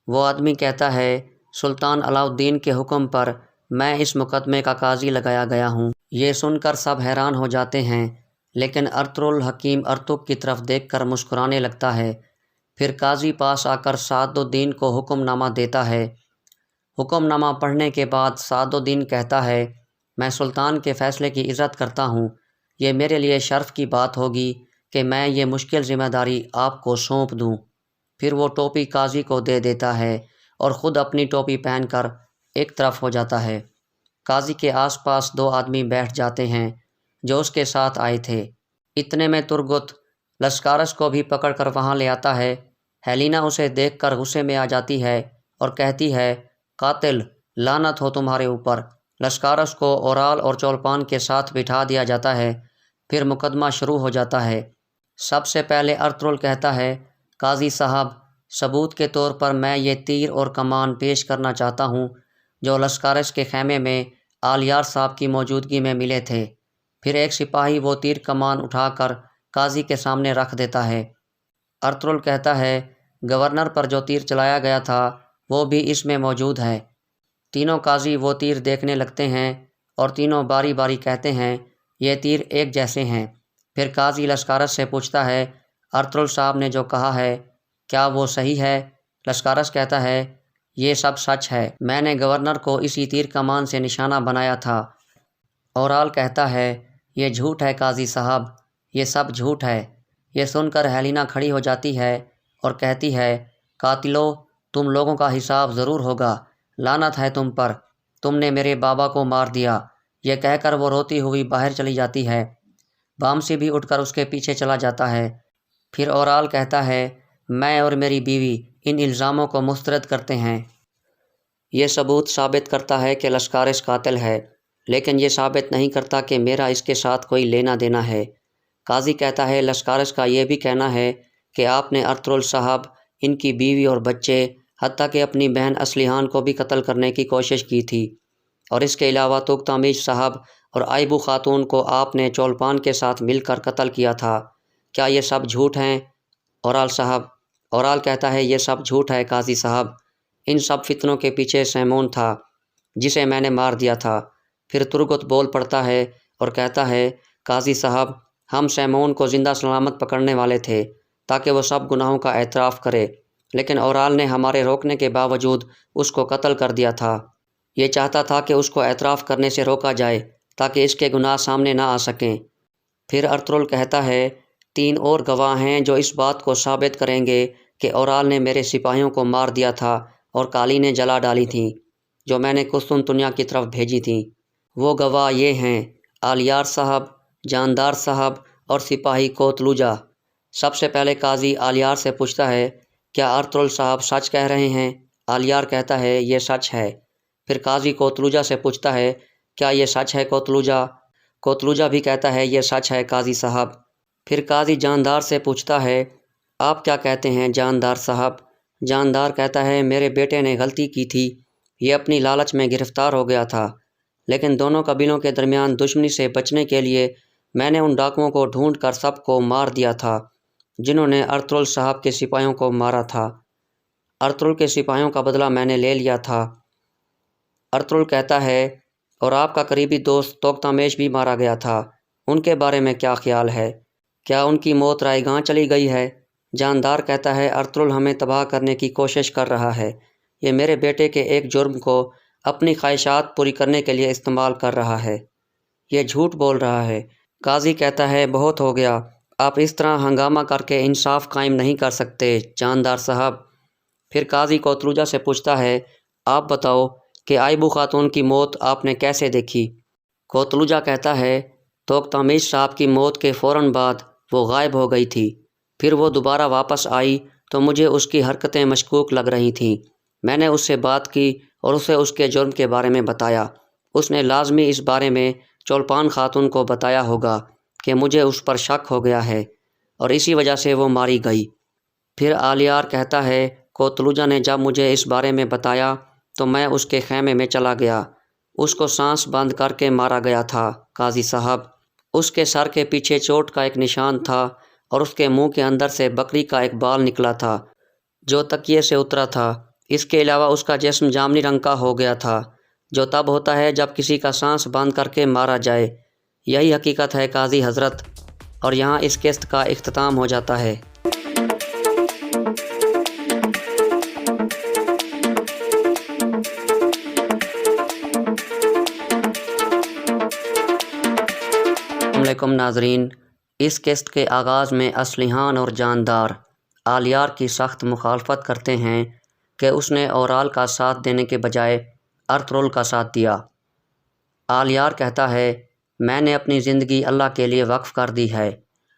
A: وہ آدمی کہتا ہے سلطان علاء الدین کے حکم پر میں اس مقدمے کا قاضی لگایا گیا ہوں۔ یہ سن کر سب حیران ہو جاتے ہیں، لیکن ارطغرل حکیم ارطغرل کی طرف دیکھ کر مسکرانے لگتا ہے۔ پھر قاضی پاس آ کر سعد الدین کو حکم نامہ دیتا ہے۔ حکم نامہ پڑھنے کے بعد سعد الدین کہتا ہے میں سلطان کے فیصلے کی عزت کرتا ہوں، یہ میرے لیے شرف کی بات ہوگی کہ میں یہ مشکل ذمہ داری آپ کو سونپ دوں۔ پھر وہ ٹوپی قاضی کو دے دیتا ہے اور خود اپنی ٹوپی پہن کر ایک طرف ہو جاتا ہے۔ قاضی کے آس پاس 2 آدمی بیٹھ جاتے ہیں جو اس کے ساتھ آئے تھے۔ اتنے میں ترگت لسکارس کو بھی پکڑ کر وہاں لے آتا ہے۔ ہیلینا اسے دیکھ کر غصے میں آ جاتی ہے اور کہتی ہے قاتل، لعنت ہو تمہارے اوپر۔ لسکارس کو اورال اور چولپان کے ساتھ بٹھا دیا جاتا ہے۔ پھر مقدمہ شروع ہو جاتا ہے۔ سب سے پہلے ارطغرل کہتا ہے قاضی صاحب، ثبوت کے طور پر میں یہ تیر اور کمان پیش کرنا چاہتا ہوں جو لسکارس کے خیمے میں آلیار صاحب کی موجودگی میں ملے تھے۔ پھر ایک سپاہی وہ تیر کمان اٹھا کر قاضی کے سامنے رکھ دیتا ہے۔ ارطغرل کہتا ہے گورنر پر جو تیر چلایا گیا تھا وہ بھی اس میں موجود ہے۔ تینوں قاضی وہ تیر دیکھنے لگتے ہیں اور تینوں باری باری کہتے ہیں یہ تیر ایک جیسے ہیں۔ پھر قاضی لسکارس سے پوچھتا ہے ارطغرل صاحب نے جو کہا ہے کیا وہ صحیح ہے؟ لسکارس کہتا ہے یہ سب سچ ہے، میں نے گورنر کو اسی تیر کمان سے نشانہ بنایا تھا۔ اورال کہتا ہے یہ جھوٹ ہے قاضی صاحب، یہ سب جھوٹ ہے۔ یہ سن کر ہیلینا کھڑی ہو جاتی ہے اور کہتی ہے قاتلو، تم لوگوں کا حساب ضرور ہوگا، لعنت ہے تم پر، تم نے میرے بابا کو مار دیا۔ یہ کہہ کر وہ روتی ہوئی باہر چلی جاتی ہے۔ بامسی بھی اٹھ کر اس کے پیچھے چلا جاتا ہے۔ پھر اورال کہتا ہے میں اور میری بیوی ان الزاموں کو مسترد کرتے ہیں۔ یہ ثبوت ثابت کرتا ہے کہ لسکارس قاتل ہے، لیکن یہ ثابت نہیں کرتا کہ میرا اس کے ساتھ کوئی لینا دینا ہے۔ قاضی کہتا ہے لسکارس کا یہ بھی کہنا ہے کہ آپ نے ارطغرل صاحب، ان کی بیوی اور بچے، حتیٰ کہ اپنی بہن اصلیحان کو بھی قتل کرنے کی کوشش کی تھی، اور اس کے علاوہ توغتامیش صاحب اور آئبو خاتون کو آپ نے چولپان کے ساتھ مل کر قتل کیا تھا۔ کیا یہ سب جھوٹ ہیں اورال صاحب؟ اورال کہتا ہے یہ سب جھوٹ ہے قاضی صاحب، ان سب فتنوں کے پیچھے سیمون تھا جسے میں نے مار دیا تھا۔ پھر ترگت بول پڑتا ہے اور کہتا ہے قاضی صاحب، ہم سیمون کو زندہ سلامت پکڑنے والے تھے تاکہ وہ سب گناہوں کا اعتراف کرے، لیکن اورال نے ہمارے روکنے کے باوجود اس کو قتل کر دیا تھا۔ یہ چاہتا تھا کہ اس کو اعتراف کرنے سے روکا جائے تاکہ اس کے گناہ سامنے نہ آ سکیں۔ پھر ارطغرل کہتا ہے 3 اور گواہ ہیں جو اس بات کو ثابت کریں گے کہ اورال نے میرے سپاہیوں کو مار دیا تھا اور قالینیں جلا ڈالی تھیں جو میں نے قسطنطنیہ کی طرف بھیجی تھیں۔ وہ گواہ یہ ہیں آلیار صاحب، جاندار صاحب اور سپاہی کوتلوجا۔ سب سے پہلے قاضی آلیار سے پوچھتا ہے کیا ارطغرل صاحب سچ کہہ رہے ہیں؟ آلیار کہتا ہے یہ سچ ہے۔ پھر قاضی کوتلوجا سے پوچھتا ہے کیا یہ سچ ہے کوتلوجا؟ کوتلوجا بھی کہتا ہے یہ سچ ہے قاضی صاحب۔ پھر قاضی جاندار سے پوچھتا ہے آپ کیا کہتے ہیں جاندار صاحب؟ جاندار کہتا ہے میرے بیٹے نے غلطی کی تھی، یہ اپنی لالچ میں گرفتار ہو گیا تھا، لیکن دونوں قبیلوں کے درمیان دشمنی سے بچنے کے لیے میں نے ان ڈاکوؤں کو ڈھونڈ کر سب کو مار دیا تھا جنہوں نے ارطغرل صاحب کے سپاہیوں کو مارا تھا۔ ارطغرل کے سپاہیوں کا بدلہ میں نے لے لیا تھا۔ ارطغرل کہتا ہے اور آپ کا قریبی دوست توختامش بھی مارا گیا تھا، ان کے بارے میں کیا خیال ہے؟ کیا ان کی موت رائے گاں چلی گئی ہے؟ جاندار کہتا ہے ارطغرل ہمیں تباہ کرنے کی کوشش کر رہا ہے، یہ میرے بیٹے کے ایک جرم کو اپنی خواہشات پوری کرنے کے لیے استعمال کر رہا ہے، یہ جھوٹ بول رہا ہے۔ قاضی کہتا ہے بہت ہو گیا، آپ اس طرح ہنگامہ کر کے انصاف قائم نہیں کر سکتے جاندار صاحب۔ پھر قاضی کوتلوجا سے پوچھتا ہے آپ بتاؤ کہ آئبو خاتون کی موت آپ نے کیسے دیکھی؟ کوتلوجا کہتا ہے توختامش صاحب کی موت کے فوراً بعد وہ غائب ہو گئی تھی، پھر وہ دوبارہ واپس آئی تو مجھے اس کی حرکتیں مشکوک لگ رہی تھیں۔ میں نے اس سے بات کی اور اسے اس کے جرم کے بارے میں بتایا، اس نے لازمی اس بارے میں چولپان خاتون کو بتایا ہوگا کہ مجھے اس پر شک ہو گیا ہے اور اسی وجہ سے وہ ماری گئی۔ پھر آلیار کہتا ہے کوتلوجا نے جب مجھے اس بارے میں بتایا تو میں اس کے خیمے میں چلا گیا، اس کو سانس بند کر کے مارا گیا تھا قاضی صاحب۔ اس کے سر کے پیچھے چوٹ کا ایک نشان تھا اور اس کے منہ کے اندر سے بکری کا ایک بال نکلا تھا جو تکیے سے اترا تھا۔ اس کے علاوہ اس کا جسم جامنی رنگ کا ہو گیا تھا جو تب ہوتا ہے جب کسی کا سانس بند کر کے مارا جائے۔ یہی حقیقت ہے قاضی حضرت، اور یہاں اس قسط کا اختتام ہو جاتا ہے۔ السلام علیکم ناظرین، اس قسط کے آغاز میں اصلیحان اور جاندار آلیار کی سخت مخالفت کرتے ہیں کہ اس نے اورال کا ساتھ دینے کے بجائے ارطغرل کا ساتھ دیا۔ آلیار کہتا ہے میں نے اپنی زندگی اللہ کے لیے وقف کر دی ہے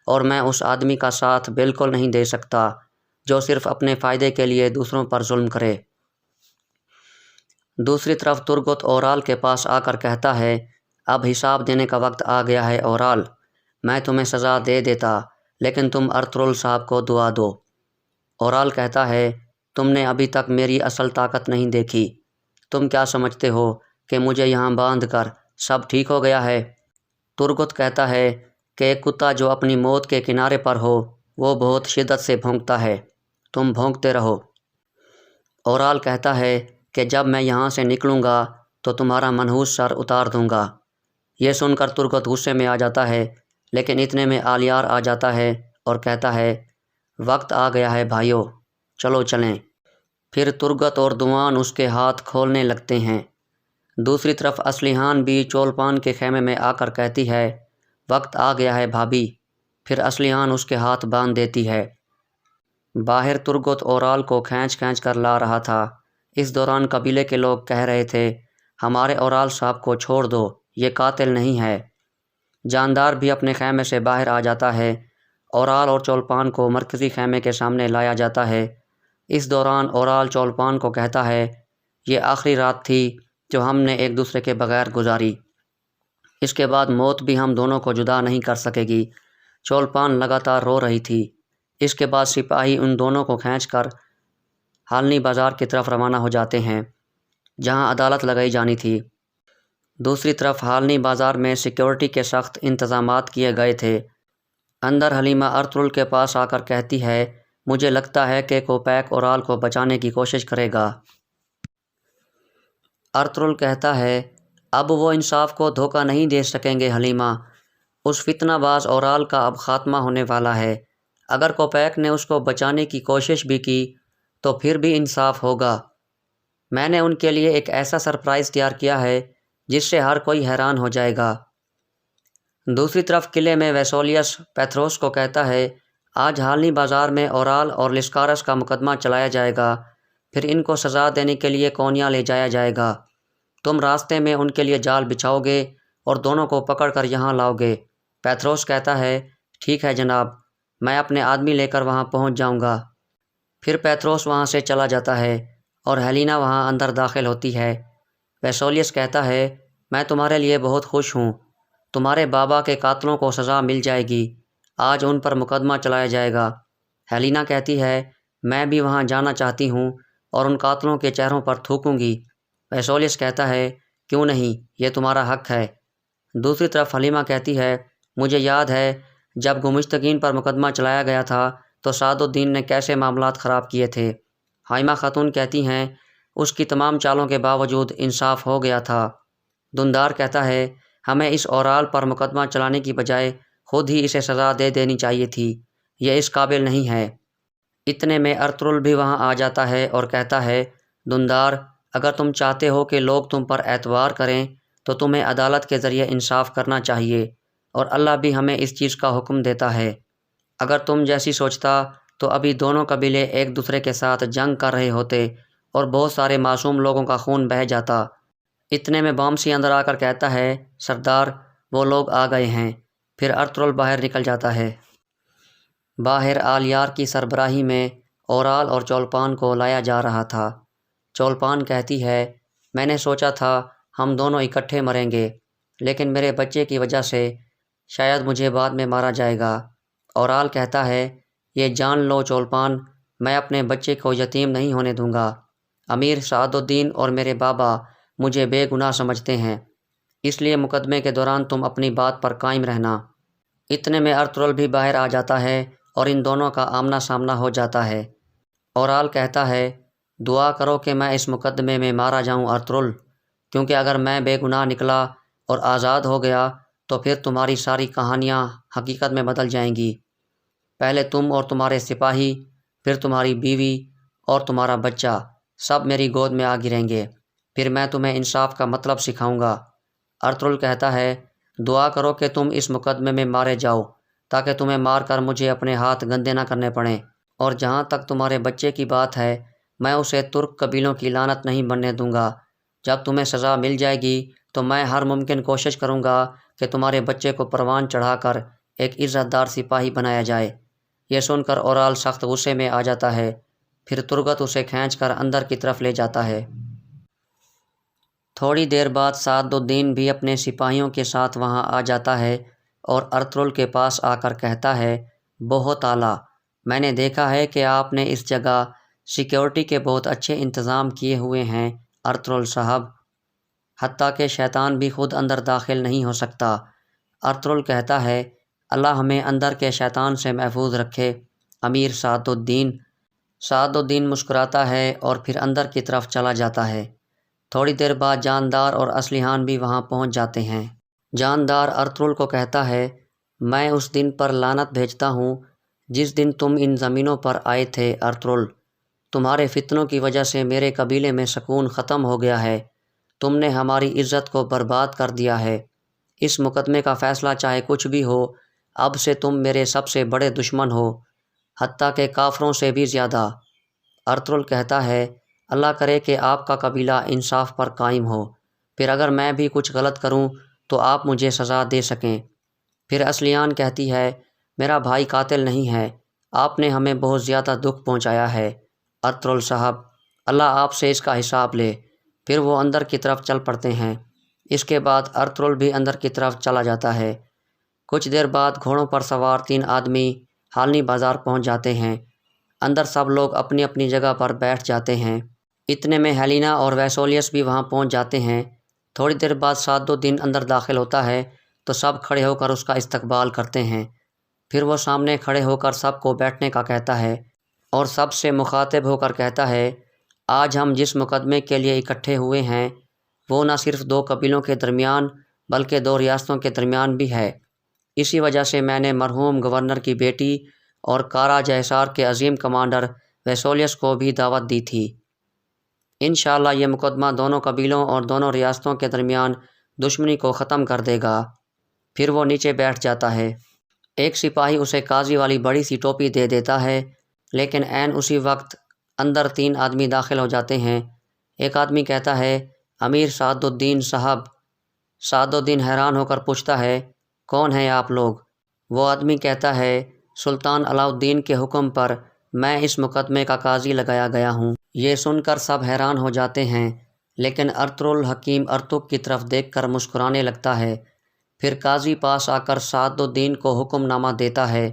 A: اور میں اس آدمی کا ساتھ بالکل نہیں دے سکتا جو صرف اپنے فائدے کے لیے دوسروں پر ظلم کرے۔ دوسری طرف ترگت اورال کے پاس آ کر کہتا ہے اب حساب دینے کا وقت آ گیا ہے اورال، میں تمہیں سزا دے دیتا لیکن تم ارطغرل صاحب کو دعا دو۔ اورال کہتا ہے تم نے ابھی تک میری اصل طاقت نہیں دیکھی، تم کیا سمجھتے ہو کہ مجھے یہاں باندھ کر سب ٹھیک ہو گیا ہے؟ ترگت کہتا ہے کہ ایک کتا جو اپنی موت کے کنارے پر ہو وہ بہت شدت سے بھونکتا ہے، تم بھونکتے رہو۔ اورال کہتا ہے کہ جب میں یہاں سے نکلوں گا تو تمہارا منحوس سر اتار دوں گا۔ یہ سن کر ترگت غصے میں آ جاتا ہے، لیکن اتنے میں آلیار آ جاتا ہے اور کہتا ہے وقت آ گیا ہے بھائیو، چلو چلیں۔ پھر ترگت اور دوان اس کے ہاتھ کھولنے لگتے ہیں۔ دوسری طرف اصلیحان بھی چولپان کے خیمے میں آ کر کہتی ہے وقت آ گیا ہے بھابھی، پھر اصلیحان اس کے ہاتھ باندھ دیتی ہے۔ باہر ترگت اورال کو کھینچ کھینچ کر لا رہا تھا۔ اس دوران قبیلے کے لوگ کہہ رہے تھے ہمارے اورال صاحب کو چھوڑ دو، یہ قاتل نہیں ہے۔ جاندار بھی اپنے خیمے سے باہر آ جاتا ہے۔ اورال اور چولپان کو مرکزی خیمے کے سامنے لایا جاتا ہے۔ اس دوران اورال چولپان کو کہتا ہے یہ آخری رات تھی جو ہم نے ایک دوسرے کے بغیر گزاری، اس کے بعد موت بھی ہم دونوں کو جدا نہیں کر سکے گی۔ چولپان لگاتار رو رہی تھی۔ اس کے بعد سپاہی ان دونوں کو کھینچ کر حالنی بازار کی طرف روانہ ہو جاتے ہیں جہاں عدالت لگائی جانی تھی۔ دوسری طرف حالنی بازار میں سیکیورٹی کے سخت انتظامات کیے گئے تھے۔ اندر حلیمہ ارطغرل کے پاس آ کر کہتی ہے مجھے لگتا ہے کہ کوپیک اورال کو بچانے کی کوشش کرے گا۔ ارطغرل کہتا ہے اب وہ انصاف کو دھوکہ نہیں دے سکیں گے حلیمہ، اس فتنہ باز اورال کا اب خاتمہ ہونے والا ہے۔ اگر کوپیک نے اس کو بچانے کی کوشش بھی کی تو پھر بھی انصاف ہوگا۔ میں نے ان کے لیے ایک ایسا سرپرائز تیار کیا ہے جس سے ہر کوئی حیران ہو جائے گا۔ دوسری طرف قلعے میں ویسولیس پیتھروس کو کہتا ہے آج حالنی بازار میں اورال اور لسکارس کا مقدمہ چلایا جائے گا، پھر ان کو سزا دینے کے لیے کونیا لے جایا جائے گا۔ تم راستے میں ان کے لیے جال بچھاؤ گے اور دونوں کو پکڑ کر یہاں لاؤ گے۔ پیتھروس کہتا ہے ٹھیک ہے جناب، میں اپنے آدمی لے کر وہاں پہنچ جاؤں گا۔ پھر پیتھروس وہاں سے چلا جاتا ہے اور ہیلینا وہاں اندر داخل ہوتی ہے۔ ویسولیس کہتا ہے میں تمہارے لیے بہت خوش ہوں، تمہارے بابا کے قاتلوں کو سزا مل جائے گی، آج ان پر مقدمہ چلایا جائے گا۔ ہیلینا کہتی ہے میں بھی وہاں جانا چاہتی ہوں اور ان قاتلوں کے چہروں پر تھوکوں گی۔ ویسولیس کہتا ہے کیوں نہیں، یہ تمہارا حق ہے۔ دوسری طرف حلیمہ کہتی ہے مجھے یاد ہے جب گمشتگین پر مقدمہ چلایا گیا تھا تو سعد الدین نے کیسے معاملات خراب کیے تھے۔ حائمہ خاتون کہتی ہیں اس کی تمام چالوں کے باوجود انصاف ہو گیا تھا۔ دندار کہتا ہے ہمیں اس اورال پر مقدمہ چلانے کی بجائے خود ہی اسے سزا دے دینی چاہیے تھی، یہ اس قابل نہیں ہے۔ اتنے میں ارطغرل بھی وہاں آ جاتا ہے اور کہتا ہے دندار اگر تم چاہتے ہو کہ لوگ تم پر اعتبار کریں تو تمہیں عدالت کے ذریعے انصاف کرنا چاہیے، اور اللہ بھی ہمیں اس چیز کا حکم دیتا ہے۔ اگر تم جیسی سوچتا تو ابھی دونوں قبیلے ایک دوسرے کے ساتھ جنگ کر رہے ہوتے اور بہت سارے معصوم لوگوں کا خون بہہ جاتا۔ اتنے میں بامسی اندر آ کر کہتا ہے سردار وہ لوگ آ گئے ہیں۔ پھر ارطغرل باہر نکل جاتا ہے۔ باہر آلیار کی سربراہی میں اورال اور چولپان کو لایا جا رہا تھا۔ چولپان کہتی ہے میں نے سوچا تھا ہم دونوں اکٹھے مریں گے، لیکن میرے بچے کی وجہ سے شاید مجھے بعد میں مارا جائے گا۔ اورال کہتا ہے یہ جان لو چولپان، میں اپنے بچے کو یتیم نہیں ہونے دوں گا۔ امیر سعد الدین اور میرے بابا مجھے بے گناہ سمجھتے ہیں، اس لیے مقدمے کے دوران تم اپنی بات پر قائم رہنا۔ اتنے میں ارطغرل بھی باہر آ جاتا ہے اور ان دونوں کا آمنا سامنا ہو جاتا ہے۔ اورال کہتا ہے دعا کرو کہ میں اس مقدمے میں مارا جاؤں ارطغرل، کیونکہ اگر میں بے گناہ نکلا اور آزاد ہو گیا تو پھر تمہاری ساری کہانیاں حقیقت میں بدل جائیں گی۔ پہلے تم اور تمہارے سپاہی، پھر تمہاری بیوی اور تمہارا بچہ سب میری گود میں آ گریں گے، پھر میں تمہیں انصاف کا مطلب سکھاؤں گا۔ ارطغرل کہتا ہے دعا کرو کہ تم اس مقدمے میں مارے جاؤ تاکہ تمہیں مار کر مجھے اپنے ہاتھ گندے نہ کرنے پڑیں، اور جہاں تک تمہارے بچے کی بات ہے میں اسے ترک قبیلوں کی لعنت نہیں بننے دوں گا۔ جب تمہیں سزا مل جائے گی تو میں ہر ممکن کوشش کروں گا کہ تمہارے بچے کو پروان چڑھا کر ایک عزت دار سپاہی بنایا جائے۔ یہ سن کر اورال سخت غصے میں آ جاتا ہے، پھر ترگت اسے کھینچ کر اندر کی طرف لے جاتا ہے۔ تھوڑی دیر بعد سعد الدین بھی اپنے سپاہیوں کے ساتھ وہاں آ جاتا ہے اور ارطغرل کے پاس آ کر کہتا ہے بہت اعلیٰ، میں نے دیکھا ہے کہ آپ نے اس جگہ سیکیورٹی کے بہت اچھے انتظام کیے ہوئے ہیں ارطغرل صاحب، حتیٰ کہ شیطان بھی خود اندر داخل نہیں ہو سکتا۔ ارطغرل کہتا ہے اللہ ہمیں اندر کے شیطان سے محفوظ رکھے امیر سعد الدین۔ سعد الدین مسکراتا ہے اور پھر اندر کی طرف چلا جاتا ہے۔ تھوڑی دیر بعد جاندار اور اصلیحان بھی وہاں پہنچ جاتے ہیں۔ جاندار ارطغرل کو کہتا ہے میں اس دن پر لعنت بھیجتا ہوں جس دن تم ان زمینوں پر آئے تھے ارطغرل، تمہارے فتنوں کی وجہ سے میرے قبیلے میں سکون ختم ہو گیا ہے، تم نے ہماری عزت کو برباد کر دیا ہے۔ اس مقدمے کا فیصلہ چاہے کچھ بھی ہو، اب سے تم میرے سب سے بڑے دشمن ہو، حتیٰ کہ کافروں سے بھی زیادہ۔ ارطغرل کہتا ہے اللہ کرے کہ آپ کا قبیلہ انصاف پر قائم ہو، پھر اگر میں بھی کچھ غلط کروں تو آپ مجھے سزا دے سکیں۔ پھر اصلیان کہتی ہے میرا بھائی قاتل نہیں ہے، آپ نے ہمیں بہت زیادہ دکھ پہنچایا ہے ارطغرل صاحب، اللہ آپ سے اس کا حساب لے۔ پھر وہ اندر کی طرف چل پڑتے ہیں۔ اس کے بعد ارطغرل بھی اندر کی طرف چلا جاتا ہے۔ کچھ دیر بعد گھوڑوں پر سوار 3 آدمی حالنی بازار پہنچ جاتے ہیں۔ اندر سب لوگ اپنی اپنی جگہ پر بیٹھ جاتے ہیں۔ اتنے میں ہیلینا اور ویسولیس بھی وہاں پہنچ جاتے ہیں۔ تھوڑی دیر بعد سعد الدین اندر داخل ہوتا ہے تو سب کھڑے ہو کر اس کا استقبال کرتے ہیں۔ پھر وہ سامنے کھڑے ہو کر سب کو بیٹھنے کا کہتا ہے اور سب سے مخاطب ہو کر کہتا ہے آج ہم جس مقدمے کے لیے اکٹھے ہوئے ہیں وہ نہ صرف 2 قبیلوں کے درمیان بلکہ 2 ریاستوں کے درمیان بھی ہے۔ اسی وجہ سے میں نے مرحوم گورنر کی بیٹی اور کارا جیسار کے عظیم کمانڈر ویسولیس کو بھی دعوت دی تھی۔ انشاءاللہ یہ مقدمہ دونوں قبیلوں اور دونوں ریاستوں کے درمیان دشمنی کو ختم کر دے گا۔ پھر وہ نیچے بیٹھ جاتا ہے۔ ایک سپاہی اسے قاضی والی بڑی سی ٹوپی دے دیتا ہے، لیکن عین اسی وقت اندر 3 آدمی داخل ہو جاتے ہیں۔ ایک آدمی کہتا ہے، امیر سعد الدین صاحب۔ سعد الدین حیران ہو کر پوچھتا ہے، کون ہیں آپ لوگ؟ وہ آدمی کہتا ہے، سلطان علاء الدین کے حکم پر میں اس مقدمے کا قاضی لگایا گیا ہوں۔ یہ سن کر سب حیران ہو جاتے ہیں، لیکن ارطغرل ارتک کی طرف دیکھ کر مسکرانے لگتا ہے۔ پھر قاضی پاس آ کر سعد الدین کو حکم نامہ دیتا ہے۔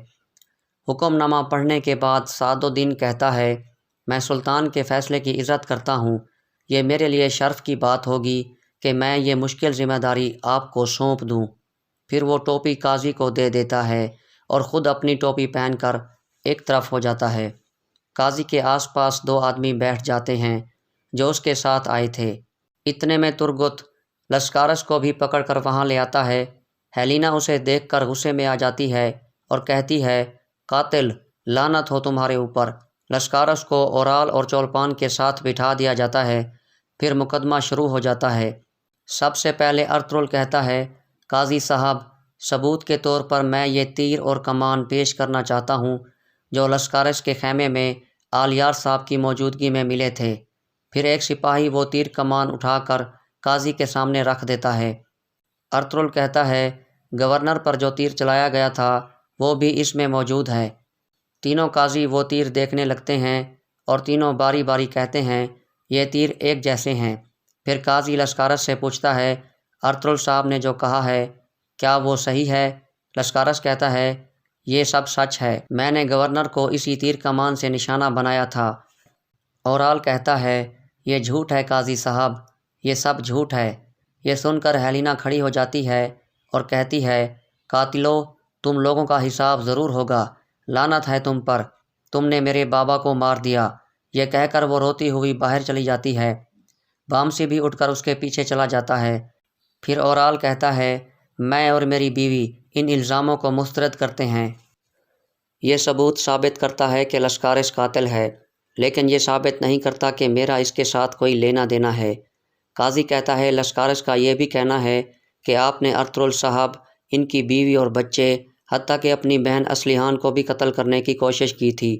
A: حکم نامہ پڑھنے کے بعد سعد الدین کہتا ہے، میں سلطان کے فیصلے کی عزت کرتا ہوں۔ یہ میرے لیے شرف کی بات ہوگی کہ میں یہ مشکل ذمہ داری آپ کو سونپ دوں۔ پھر وہ ٹوپی قاضی کو دے دیتا ہے اور خود اپنی ٹوپی پہن کر ایک طرف ہو جاتا ہے۔ قاضی کے آس پاس 2 آدمی بیٹھ جاتے ہیں جو اس کے ساتھ آئے تھے۔ اتنے میں ترگت لسکارس کو بھی پکڑ کر وہاں لے آتا ہے۔ ہیلینا اسے دیکھ کر غصے میں آ جاتی ہے اور کہتی ہے، قاتل، لعنت ہو تمہارے اوپر۔ لسکارس کو اورال اور چولپان کے ساتھ بٹھا دیا جاتا ہے۔ پھر مقدمہ شروع ہو جاتا ہے۔ سب سے پہلے ارطغرل کہتا ہے، قاضی صاحب، ثبوت کے طور پر میں یہ تیر اور کمان پیش کرنا چاہتا ہوں جو لسکارس کے خیمے میں آلیار صاحب کی موجودگی میں ملے تھے۔ پھر ایک سپاہی وہ تیر کمان اٹھا کر قاضی کے سامنے رکھ دیتا ہے۔ ارطغرل کہتا ہے، گورنر پر جو تیر چلایا گیا تھا وہ بھی اس میں موجود ہے۔ تینوں قاضی وہ تیر دیکھنے لگتے ہیں اور تینوں باری باری کہتے ہیں، یہ تیر ایک جیسے ہیں۔ پھر قاضی لسکارس سے پوچھتا ہے، ارطغرل صاحب نے جو کہا ہے کیا وہ صحیح ہے؟ لسکارس کہتا ہے، یہ سب سچ ہے، میں نے گورنر کو اسی تیر کمان سے نشانہ بنایا تھا۔ اورال کہتا ہے، یہ جھوٹ ہے قاضی صاحب، یہ سب جھوٹ ہے۔ یہ سن کر ہیلینا کھڑی ہو جاتی ہے اور کہتی ہے، قاتلو، تم لوگوں کا حساب ضرور ہوگا، لعنت ہے تم پر، تم نے میرے بابا کو مار دیا۔ یہ کہہ کر وہ روتی ہوئی باہر چلی جاتی ہے۔ بامسی بھی اٹھ کر اس کے پیچھے چلا جاتا ہے۔ پھر اورال کہتا ہے، میں اور میری بیوی ان الزاموں کو مسترد کرتے ہیں۔ یہ ثبوت ثابت کرتا ہے کہ لسکارس قاتل ہے، لیکن یہ ثابت نہیں کرتا کہ میرا اس کے ساتھ کوئی لینا دینا ہے۔ قاضی کہتا ہے، لسکارس کا یہ بھی کہنا ہے کہ آپ نے ارطغرل صاحب، ان کی بیوی اور بچے، حتیٰ کہ اپنی بہن اسلیحان کو بھی قتل کرنے کی کوشش کی تھی،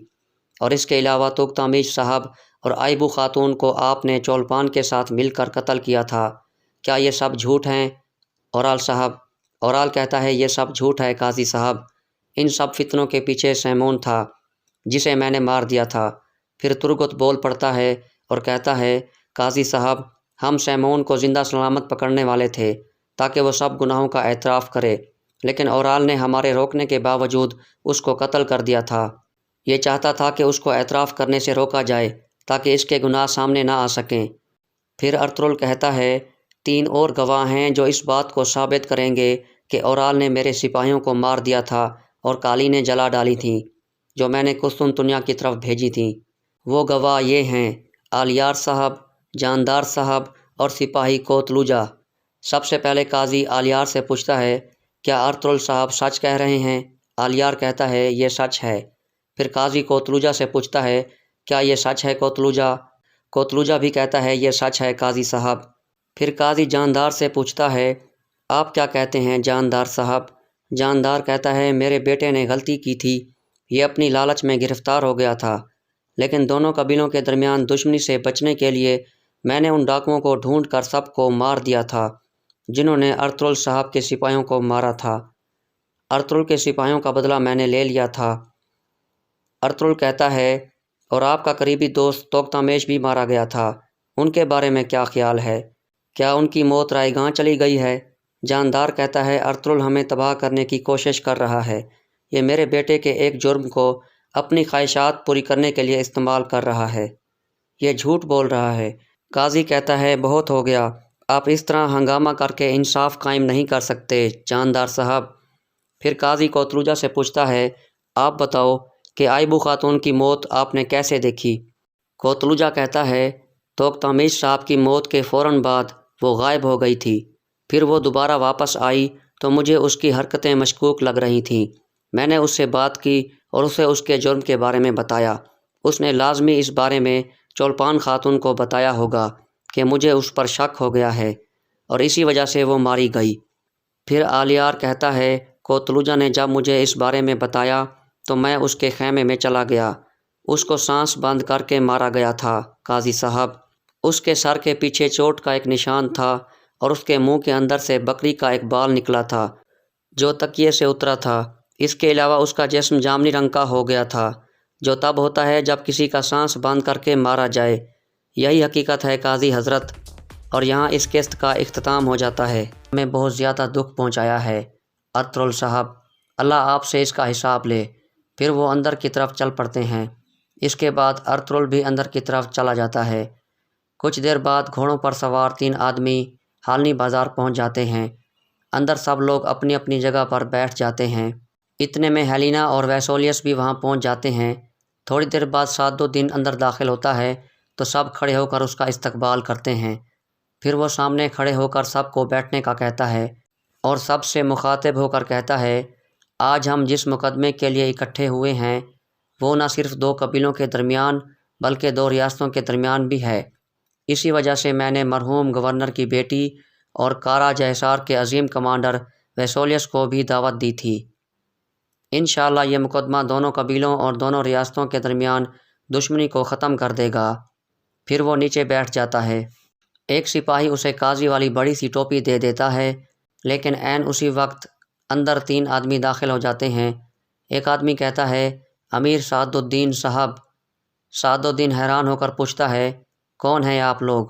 A: اور اس کے علاوہ توختامش صاحب اور آئبو خاتون کو آپ نے چولپان کے ساتھ مل کر قتل کیا تھا۔ کیا یہ سب جھوٹ ہیں اورال صاحب؟ اورال کہتا ہے، یہ سب جھوٹ ہے قاضی صاحب، ان سب فتنوں کے پیچھے سیمون تھا جسے میں نے مار دیا تھا۔ پھر ترگت بول پڑتا ہے اور کہتا ہے، قاضی صاحب، ہم سیمون کو زندہ سلامت پکڑنے والے تھے تاکہ وہ سب گناہوں کا اعتراف کرے، لیکن اورال نے ہمارے روکنے کے باوجود اس کو قتل کر دیا تھا۔ یہ چاہتا تھا کہ اس کو اعتراف کرنے سے روکا جائے تاکہ اس کے گناہ سامنے نہ آ سکیں۔ پھر ارطغرل کہتا ہے، 3 اور گواہ ہیں جو اس بات کو ثابت کریں گے کہ اورال نے میرے سپاہیوں کو مار دیا تھا اور قالینیں جلا ڈالی تھیں جو میں نے قسطنطنیہ کی طرف بھیجی تھیں۔ وہ گواہ یہ ہیں، آلیار صاحب، جاندار صاحب اور سپاہی کوتلوجا۔ سب سے پہلے قاضی آلیار سے پوچھتا ہے، کیا ارطغرل صاحب سچ کہہ رہے ہیں؟ آلیار کہتا ہے، یہ سچ ہے۔ پھر قاضی کوتلوجا سے پوچھتا ہے، کیا یہ سچ ہے کوتلوجا؟ کوتلوجا بھی کہتا ہے، یہ سچ ہے قاضی صاحب۔ پھر قاضی جاندار سے پوچھتا ہے، آپ کیا کہتے ہیں جاندار صاحب؟ جاندار کہتا ہے، میرے بیٹے نے غلطی کی تھی، یہ اپنی لالچ میں گرفتار ہو گیا تھا، لیکن دونوں قبیلوں کے درمیان دشمنی سے بچنے کے لیے میں نے ان ڈاکوؤں کو ڈھونڈ کر سب کو مار دیا تھا جنہوں نے ارطغرل صاحب کے سپاہیوں کو مارا تھا۔ ارطغرل کے سپاہیوں کا بدلہ میں نے لے لیا تھا۔ ارطغرل کہتا ہے، اور آپ کا قریبی دوست توختامش بھی مارا گیا تھا، ان کے بارے میں کیا خیال ہے؟ کیا ان کی موت رائے گاں چلی گئی ہے؟ جاندار کہتا ہے، ارطغرل ہمیں تباہ کرنے کی کوشش کر رہا ہے، یہ میرے بیٹے کے ایک جرم کو اپنی خواہشات پوری کرنے کے لیے استعمال کر رہا ہے، یہ جھوٹ بول رہا ہے۔ قاضی کہتا ہے، بہت ہو گیا، آپ اس طرح ہنگامہ کر کے انصاف قائم نہیں کر سکتے جاندار صاحب۔ پھر قاضی کوتلوجا سے پوچھتا ہے، آپ بتاؤ کہ آئبو خاتون کی موت آپ نے کیسے دیکھی؟ کوتلوجا کہتا ہے، توختامش صاحب کی موت کے فوراً بعد وہ غائب ہو گئی تھی، پھر وہ دوبارہ واپس آئی تو مجھے اس کی حرکتیں مشکوک لگ رہی تھیں۔ میں نے اس سے بات کی اور اسے اس کے جرم کے بارے میں بتایا۔ اس نے لازمی اس بارے میں چولپان خاتون کو بتایا ہوگا کہ مجھے اس پر شک ہو گیا ہے اور اسی وجہ سے وہ ماری گئی۔ پھر آلیار کہتا ہے کوتلوجا نے جب مجھے اس بارے میں بتایا تو میں اس کے خیمے میں چلا گیا۔ اس کو سانس بند کر کے مارا گیا تھا قاضی صاحب۔ اس کے سر کے پیچھے چوٹ کا ایک نشان تھا اور اس کے منہ کے اندر سے بکری کا ایک بال نکلا تھا جو تکیے سے اترا تھا۔ اس کے علاوہ اس کا جسم جامنی رنگ کا ہو گیا تھا، جو تب ہوتا ہے جب کسی کا سانس بند کر کے مارا جائے۔ یہی حقیقت ہے قاضی حضرت، اور یہاں اس قسط کا اختتام ہو جاتا ہے۔ ہمیں بہت زیادہ دکھ پہنچایا ہے ارطغرل صاحب، اللہ آپ سے اس کا حساب لے۔ پھر وہ اندر کی طرف چل پڑتے ہیں۔ اس کے بعد ارطغرل بھی اندر کی طرف چلا جاتا ہے۔ کچھ دیر بعد گھوڑوں پر سوار 3 آدمی حالنی بازار پہنچ جاتے ہیں۔ اندر سب لوگ اپنی اپنی جگہ پر بیٹھ جاتے ہیں۔ اتنے میں ہیلینا اور ویسولیس بھی وہاں پہنچ جاتے ہیں۔ تھوڑی دیر بعد سعد الدین اندر داخل ہوتا ہے تو سب کھڑے ہو کر اس کا استقبال کرتے ہیں۔ پھر وہ سامنے کھڑے ہو کر سب کو بیٹھنے کا کہتا ہے اور سب سے مخاطب ہو کر کہتا ہے، آج ہم جس مقدمے کے لیے اکٹھے ہوئے ہیں وہ نہ صرف 2 قبیلوں کے درمیان بلکہ 2 ریاستوں کے درمیان بھی ہے۔ اسی وجہ سے میں نے مرحوم گورنر کی بیٹی اور کارا جہسار کے عظیم کمانڈر ویسولیس کو بھی دعوت دی تھی۔ انشاءاللہ یہ مقدمہ دونوں قبیلوں اور دونوں ریاستوں کے درمیان دشمنی کو ختم کر دے گا۔ پھر وہ نیچے بیٹھ جاتا ہے۔ ایک سپاہی اسے قاضی والی بڑی سی ٹوپی دے دیتا ہے، لیکن عین اسی وقت اندر 3 آدمی داخل ہو جاتے ہیں۔ ایک آدمی کہتا ہے، امیر سعد الدین صاحب۔ سعد الدین حیران ہو کر پوچھتا ہے، کون ہیں آپ لوگ؟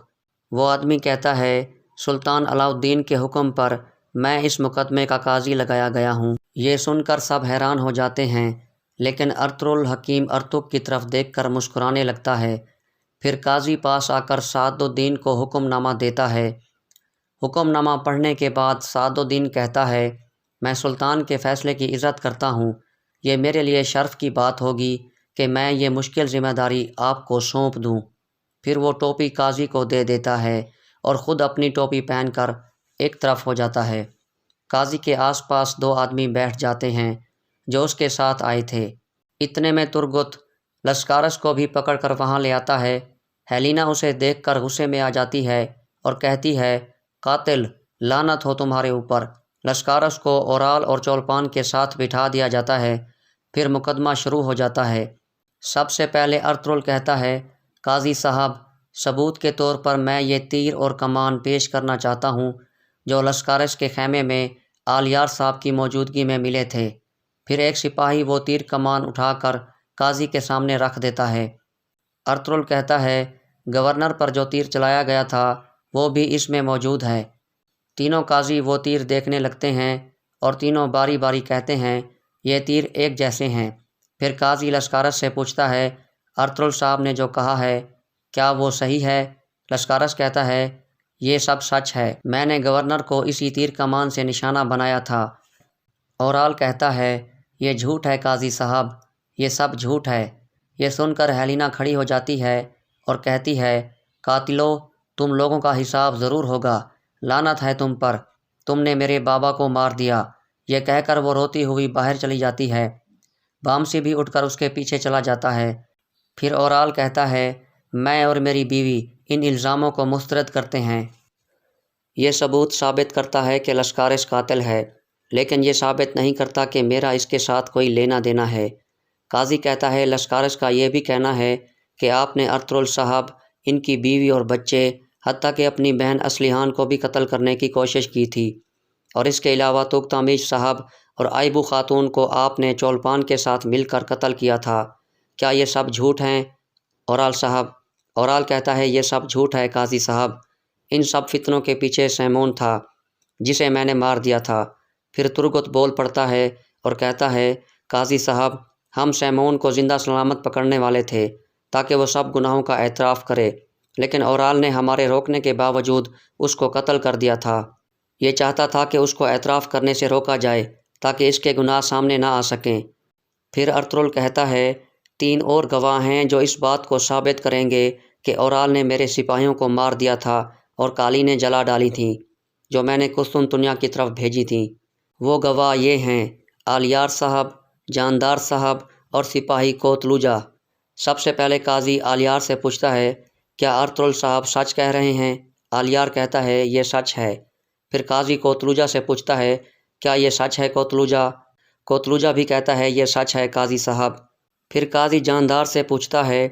A: وہ آدمی کہتا ہے، سلطان علاء الدین کے حکم پر میں اس مقدمے کا قاضی لگایا گیا ہوں۔ یہ سن کر سب حیران ہو جاتے ہیں، لیکن ارطغرل حکیم ارطغرل کی طرف دیکھ کر مسکرانے لگتا ہے۔ پھر قاضی پاس آ کر سعد الدین کو حکم نامہ دیتا ہے۔ حکم نامہ پڑھنے کے بعد سعد الدین کہتا ہے، میں سلطان کے فیصلے کی عزت کرتا ہوں۔ یہ میرے لیے شرف کی بات ہوگی کہ میں یہ مشکل ذمہ داری آپ کو سونپ دوں۔ پھر وہ ٹوپی قاضی کو دے دیتا ہے اور خود اپنی ٹوپی پہن کر ایک طرف ہو جاتا ہے۔ قاضی کے آس پاس 2 آدمی بیٹھ جاتے ہیں جو اس کے ساتھ آئے تھے۔ اتنے میں ترگت لسکارس کو بھی پکڑ کر وہاں لے آتا ہے۔ ہیلینا اسے دیکھ کر غصے میں آ جاتی ہے اور کہتی ہے، قاتل، لعنت ہو تمہارے اوپر۔ لسکارس کو اورال اور چولپان کے ساتھ بٹھا دیا جاتا ہے۔ پھر مقدمہ شروع ہو جاتا ہے۔ سب سے پہلے ارطغرل کہتا ہے، قاضی صاحب، ثبوت کے طور پر میں یہ تیر اور کمان پیش کرنا چاہتا ہوں جو لسکارس کے خیمے میں آلیار صاحب کی موجودگی میں ملے تھے۔ پھر ایک سپاہی وہ تیر کمان اٹھا کر قاضی کے سامنے رکھ دیتا ہے۔ ارطغرل کہتا ہے، گورنر پر جو تیر چلایا گیا تھا وہ بھی اس میں موجود ہے۔ تینوں قاضی وہ تیر دیکھنے لگتے ہیں اور تینوں باری باری کہتے ہیں، یہ تیر ایک جیسے ہیں۔ پھر قاضی لسکارس سے پوچھتا ہے، ارطغرل صاحب نے جو کہا ہے کیا وہ صحیح ہے؟ لسکارس کہتا ہے، یہ سب سچ ہے، میں نے گورنر کو اسی تیر کمان سے نشانہ بنایا تھا۔ اورال کہتا ہے، یہ جھوٹ ہے قاضی صاحب، یہ سب جھوٹ ہے۔ یہ سن کر ہیلینا کھڑی ہو جاتی ہے اور کہتی ہے، قاتلو، تم لوگوں کا حساب ضرور ہوگا، لعنت ہے تم پر، تم نے میرے بابا کو مار دیا۔ یہ کہہ کر وہ روتی ہوئی باہر چلی جاتی ہے۔ بامسی بھی اٹھ کر اس کے پیچھے چلا جاتا ہے۔ پھر اورال کہتا ہے، میں اور میری بیوی ان الزاموں کو مسترد کرتے ہیں۔ یہ ثبوت ثابت کرتا ہے کہ لسکارس قاتل ہے، لیکن یہ ثابت نہیں کرتا کہ میرا اس کے ساتھ کوئی لینا دینا ہے۔ قاضی کہتا ہے، لسکارس کا یہ بھی کہنا ہے کہ آپ نے ارطغرل صاحب، ان کی بیوی اور بچے، حتیٰ کہ اپنی بہن اسلیحان کو بھی قتل کرنے کی کوشش کی تھی، اور اس کے علاوہ توختامیش صاحب اور آئبو خاتون کو آپ نے چولپان کے ساتھ مل کر قتل کیا تھا۔ کیا یہ سب جھوٹ ہیں اورال صاحب؟ اورال کہتا ہے، یہ سب جھوٹ ہے قاضی صاحب، ان سب فتنوں کے پیچھے سیمون تھا جسے میں نے مار دیا تھا۔ پھر ترگت بول پڑتا ہے اور کہتا ہے، قاضی صاحب، ہم سیمون کو زندہ سلامت پکڑنے والے تھے تاکہ وہ سب گناہوں کا اعتراف کرے، لیکن اورال نے ہمارے روکنے کے باوجود اس کو قتل کر دیا تھا۔ یہ چاہتا تھا کہ اس کو اعتراف کرنے سے روکا جائے تاکہ اس کے گناہ سامنے نہ آ سکیں۔ پھر ارطغرل کہتا ہے، 3 اور گواہ ہیں جو اس بات کو ثابت کریں گے کہ اورال نے میرے سپاہیوں کو مار دیا تھا اور قالینیں جلا ڈالی تھیں جو میں نے قسطنطنیہ کی طرف بھیجی تھیں۔ وہ گواہ یہ ہیں، آلیار صاحب، جاندار صاحب اور سپاہی کوتلوجا۔ سب سے پہلے قاضی آلیار سے پوچھتا ہے، کیا ارطغرل صاحب سچ کہہ رہے ہیں؟ آلیار کہتا ہے، یہ سچ ہے۔ پھر قاضی کوتلوجا سے پوچھتا ہے کیا یہ سچ ہے کوتلوجا؟ کوتلوجا بھی کہتا ہے یہ سچ ہے قاضی صاحب۔ پھر قاضی جاندار سے پوچھتا ہے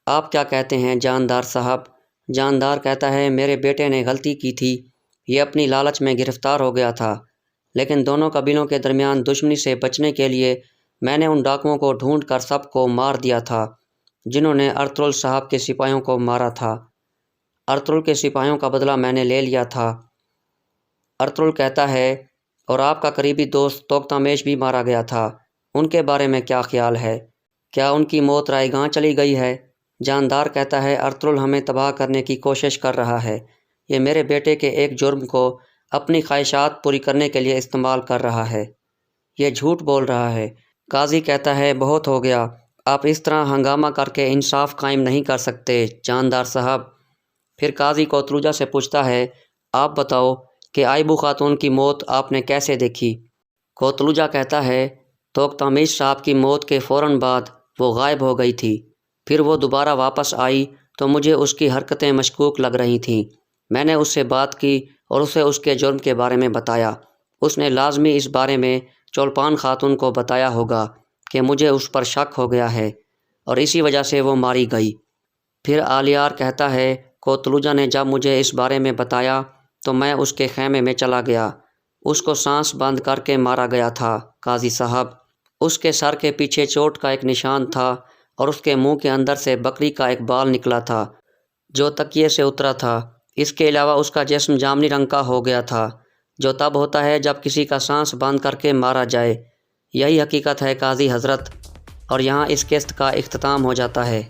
A: آپ کیا کہتے ہیں جاندار صاحب؟ جاندار کہتا ہے میرے بیٹے نے غلطی کی تھی، یہ اپنی لالچ میں گرفتار ہو گیا تھا، لیکن دونوں قبیلوں کے درمیان دشمنی سے بچنے کے لیے میں نے ان ڈاکوؤں کو ڈھونڈ کر سب کو مار دیا تھا جنہوں نے ارطغرل صاحب کے سپاہیوں کو مارا تھا۔ ارطغرل کے سپاہیوں کا بدلہ میں نے لے لیا تھا۔ ارطغرل کہتا ہے اور آپ کا قریبی دوست توختامش بھی مارا گیا تھا، ان کے بارے میں کیا خیال ہے؟ کیا ان کی موت رائے گاں چلی گئی ہے؟ جاندار کہتا ہے ارطغرل ہمیں تباہ کرنے کی کوشش کر رہا ہے، یہ میرے بیٹے کے ایک جرم کو اپنی خواہشات پوری کرنے کے لیے استعمال کر رہا ہے، یہ جھوٹ بول رہا ہے۔ قاضی کہتا ہے بہت ہو گیا، آپ اس طرح ہنگامہ کر کے انصاف قائم نہیں کر سکتے جاندار صاحب۔ پھر قاضی کوتلوجا سے پوچھتا ہے آپ بتاؤ کہ آئبو خاتون کی موت آپ نے کیسے دیکھی؟ کوتلوجا کہتا ہے توختامش صاحب کی موت کے فوراً بعد وہ غائب ہو گئی تھی، پھر وہ دوبارہ واپس آئی تو مجھے اس کی حرکتیں مشکوک لگ رہی تھیں۔ میں نے اس سے بات کی اور اسے اس کے جرم کے بارے میں بتایا، اس نے لازمی اس بارے میں چولپان خاتون کو بتایا ہوگا کہ مجھے اس پر شک ہو گیا ہے اور اسی وجہ سے وہ ماری گئی۔ پھر آلیار کہتا ہے کوتلوجا نے جب مجھے اس بارے میں بتایا تو میں اس کے خیمے میں چلا گیا، اس کو سانس بند کر کے مارا گیا تھا قاضی صاحب۔ اس کے سر کے پیچھے چوٹ کا ایک نشان تھا اور اس کے منہ کے اندر سے بکری کا ایک بال نکلا تھا جو تکیے سے اترا تھا۔ اس کے علاوہ اس کا جسم جامنی رنگ کا ہو گیا تھا جو تب ہوتا ہے جب کسی کا سانس بند کر کے مارا جائے۔ یہی حقیقت ہے قاضی حضرت، اور یہاں اس قسط کا اختتام ہو جاتا ہے۔